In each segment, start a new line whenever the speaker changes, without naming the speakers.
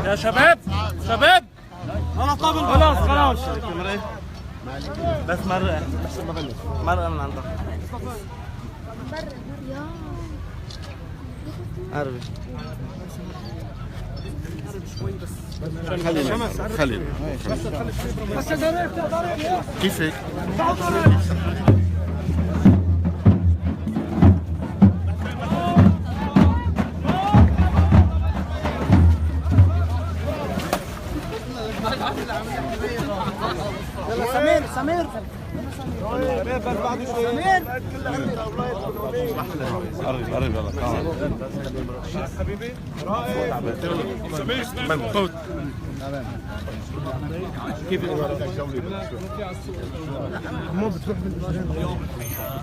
يا شباب شباب خلاص خلاص بس مرة من عندك عربي
خلينا كيفك؟
سمير سمير بعد شوي سمير
قرب يلا حبيبي سمير سمير فوت كيف
مو بتروح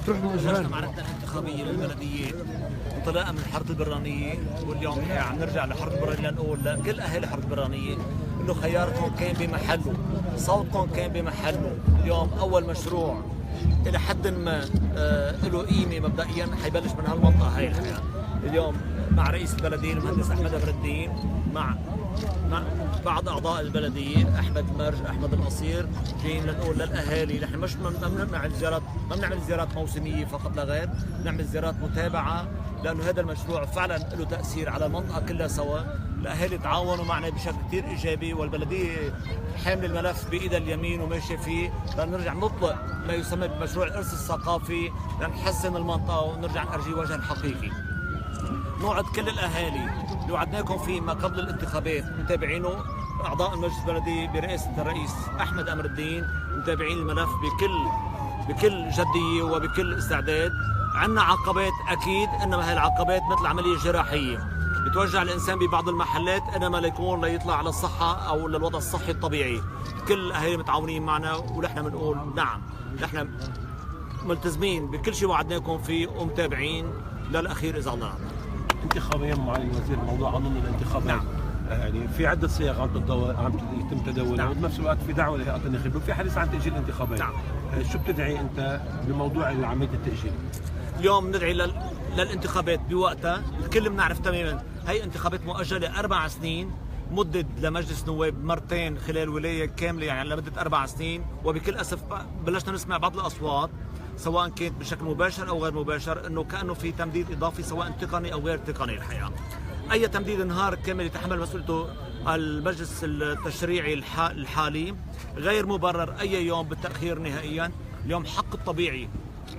بالمجران
معركتنا الانتخابيه للبلديه انطلاقا من الحرب البرانيه، واليوم عم نرجع للحرب البرانيه لنقول لكل اهالي الحرب البرانيه انه خياركم كان بمحله، صوتكم كان بمحله. اليوم اول مشروع الى حد ما له قيمه مبدئيا حيبلش من هالمنطقه هاي الحياه. اليوم مع رئيس البلديه المهندس احمد امر الدين، مع بعض اعضاء البلديه احمد المرج احمد القصير، جايين لنقول للاهالي نحن مش ما بنعمل زيارات، ما بنعمل زيارات موسميه فقط لا غير، بنعمل زيارات متابعه لانه هذا المشروع فعلا له تاثير على المنطقه كلها سوا. الاهالي تعاونوا معنا بشكل كثير ايجابي، والبلديه حامل الملف بايدها اليمين وماشيه فيه لنرجع نطلق ما يسمى بمشروع الارث الثقافي لنحسن المنطقه ونرجع نرجي وجه الحقيقي. نوعد كل الاهالي اللي وعدناكم فيه ما قبل الانتخابات متابعينه، اعضاء المجلس البلدي برئاسه الرئيس احمد امر الدين متابعين الملف بكل جديه وبكل استعداد. عندنا عقبات اكيد، انما هي العقبات مثل عمليه جراحيه بتوجع الانسان ببعض المحلات، انما ليكون ليطلع على الصحه او للوضع الصحي الطبيعي. كل الاهالي متعاونين معنا ونحن بنقول نعم، نحن ملتزمين بكل شيء وعدناكم فيه ومتابعين للاخير اذا الله.
انتخابيا معالي الوزير موضوع قانون الانتخابات. نعم. يعني في عده صيغ عم يتم تداولها. نعم. وبنفس الوقت في دعوه لهيئات النخبه وفي حديث عن تاجيل الانتخابات.
نعم.
شو بتدعي انت بموضوع عمليه التاجيل؟
اليوم ندعي للانتخابات بوقتها، الكل بنعرف تماما هي انتخابات مؤجله 4 سنين، مدد لمجلس نواب مرتين خلال ولايه كامله يعني لمده 4 سنين، وبكل اسف بلشنا نسمع بعض الاصوات سواء كانت بشكل مباشر او غير مباشر انه كانه في تمديد اضافي سواء تقني او غير تقني. الحقيقه اي تمديد نهار كامل يتحمل مسؤوليته المجلس التشريعي الحالي غير مبرر اي يوم بالتاخير نهائيا. اليوم حق الطبيعي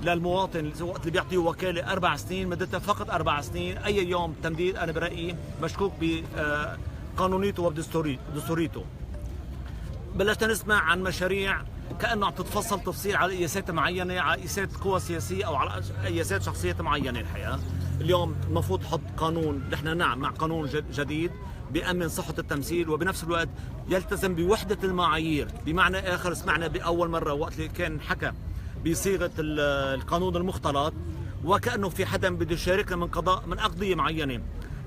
للمواطن وقت اللي بيعطيه وكاله 4 سنين مدتها فقط 4 سنين، اي يوم تمديد انا برايي مشكوك بقانونيته وبدستوريته. بلشنا نسمع عن مشاريع كانه عم تتفصل تفصيل على قياسات معينه، على قياسات قوى سياسيه او على قياسات شخصيات معينه. الحقيقه اليوم المفروض حط قانون، نحن نعم مع قانون جديد بيأمن صحة التمثيل وبنفس الوقت يلتزم بوحدة المعايير. بمعنى آخر سمعنا بأول مرة وقت اللي كان حكى بصيغة القانون المختلط وكأنه في حدا بده يشاركنا من أقضية معينة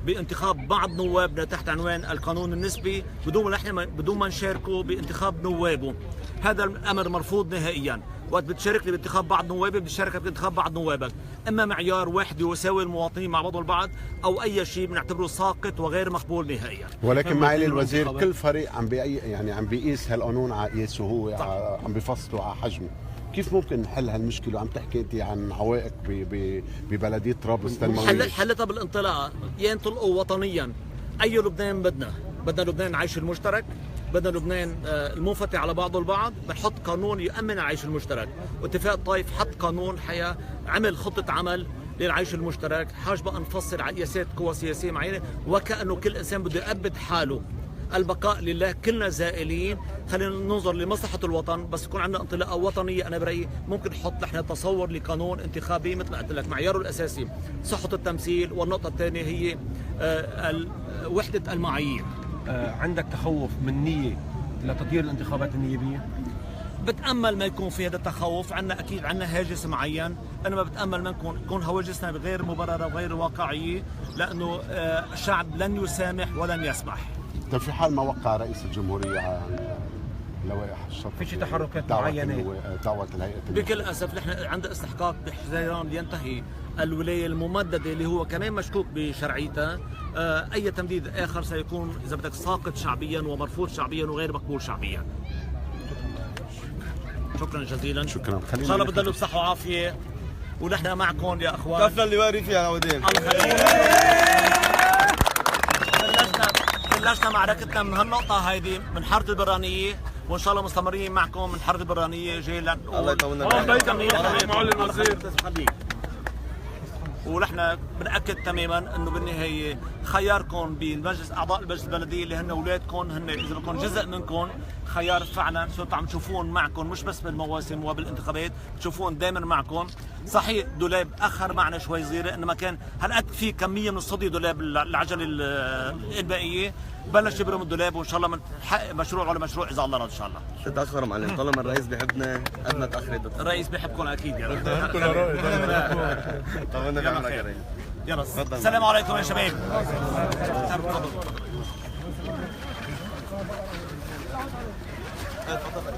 بانتخاب بعض نوابنا تحت عنوان القانون النسبي بدون ما نشاركه بانتخاب نوابه. هذا الأمر مرفوض نهائيا. وقت بتشاركني بانتخاب بعض نوابك بتشاركك بانتخاب بعض نوابك، اما معيار واحد يساوي المواطنين مع بعضهم البعض او اي شيء بنعتبره ساقط وغير مقبول نهائيا.
ولكن معالي الوزير كل فريق عم بيقيس هالقانون على قياسه هو، عم بيفصله على حجمه. كيف ممكن نحل هالمشكله؟ وعم تحكي انت عن عوائق ببلديه طرابلس تنمويه.
حلتها بالانطلاق، ينطلقوا وطنيا. اي لبنان بدنا لبنان عيش المشترك، بدنا لبنان المنفتح على بعضه البعض، بنحط قانون يؤمن العيش المشترك. واتفاق الطائف حط قانون حياه، عمل خطه عمل للعيش المشترك، حاج بقى نفصل على قياسات قوى سياسيه معينه وكانه كل انسان بده يأبد حاله. البقاء لله، كلنا زائلين، خلينا ننظر لمصلحه الوطن، بس يكون عندنا انطلاقه وطنيه. انا برايي ممكن نحط نحن تصور لقانون انتخابي مثل ما قلت لك، معياره الاساسي صحه التمثيل، والنقطه الثانيه هي وحده المعايير.
عندك تخوف من نيه لتطوير الانتخابات النيابيه؟
بتامل ما يكون في هذا التخوف، عندنا اكيد عندنا هاجس معين، انما بتامل ما تكون هواجسنا غير مبرره وغير واقعيه، لانه الشعب لن يسامح ولن يسمح.
طيب في حال ما وقع رئيس الجمهوريه لوائح الشرطه
في شي تحركات معينة؟
دعوه الهيئه
بكل اسف نحن عند استحقاق بحزيران لينتهي الولايه الممدده اللي هو كمان مشكوك بشرعيتها. اي تمديد اخر سيكون اذا بدك ساقط شعبيا ومرفوض شعبيا وغير مقبول شعبيا. شكرا جزيلا.
شكرا.
ان شاء الله بتضلوا بصحه وعافيه ونحن معكم يا اخوان.
كفله اللي واري فيها عودين.
الله يخليك. بلشنا معركتنا من هالنقطه هيدي من حاره البرانيه، وان شاء الله مستمرين معكم من حاره البرانيه جاي
الله يطولنا
الله يكمل معالي الوزير. ونحن بنأكد تماما انه بالنهايه خياركم بالمجلس اعضاء المجلس البلديه اللي هن اولادكم، هن اذا بدكم جزء منكم، خيار فعلا شو عم تشوفون معكم مش بس بالمواسم وبالانتخابات، تشوفون دائما معكم. صحيح دولاب اخر معنا شوي صغيره، انما كان هالقد في كميه من الصدي دولاب العجله الانبائيه، بلش يبرم الدولاب وان شاء الله بنحقق مشروع ولا مشروع اذا الله راد ان شاء الله.
تتاخر معلم، طالما الرئيس بيحبنا قد ما تاخرت.
الرئيس بيحبكم اكيد يا رب.
طبعا نعمل
يلا السلام عليكم يا شباب. تفضل.